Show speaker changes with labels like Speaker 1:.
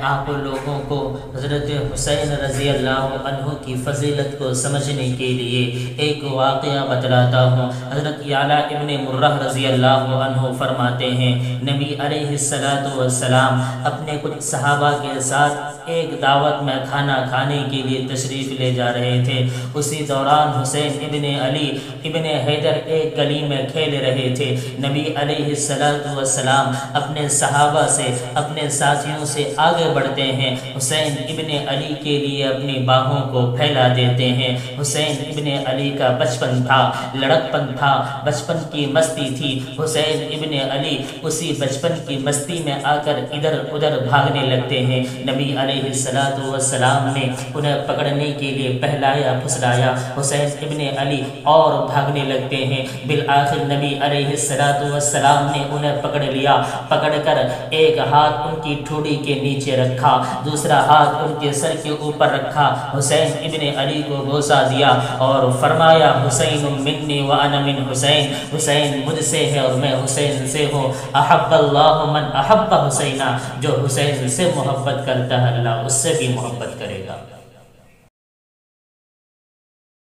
Speaker 1: آپ لوگوں کو حضرت حسین رضی اللہ عنہ کی فضیلت کو سمجھنے کے لیے ایک واقعہ بتلاتا ہوں۔ حضرت یعلا ابن مرہ رضی اللہ عنہ فرماتے ہیں نبی علیہ السلام اپنے کچھ صحابہ کے ساتھ ایک دعوت میں کھانا کھانے کے لیے تشریف لے جا رہے تھے۔ اسی دوران حسین ابن علی ابن حیدر ایک گلی میں کھیل رہے تھے۔ نبی علیہ السلام اپنے صحابہ سے اپنے ساتھیوں سے آگے بڑھتے ہیں، حسین ابن علی کے لیے اپنی باہوں کو پھیلا دیتے ہیں۔ حسین ابن علی کا بچپن تھا، لڑکپن تھا، بچپن کی مستی تھی۔ حسین ابن علی اسی بچپن کی مستی میں آ کر ادھر ادھر بھاگنے لگتے ہیں۔ نبی علیہ السلام نے انہیں پکڑنے کے لیے پہلایا پھسلایا۔ حسین ابن علی اور بھاگنے لگتے ہیں۔ بالآخر نبی علیہ السلام نے انہیں پکڑ لیا، پکڑ کر ایک ہاتھ ان کی ٹھوڑی کے نیچے رکھا، دوسرا ہاتھ ان کے سر کے اوپر رکھا، حسین ابن علی کو بوسہ دیا اور فرمایا حسین منی وانا من حسین، حسین مجھ سے ہے اور میں حسین سے ہوں۔ احب اللہ من احب حسینہ، جو حسین سے محبت کرتا ہے اللہ اس سے بھی محبت کرے گا۔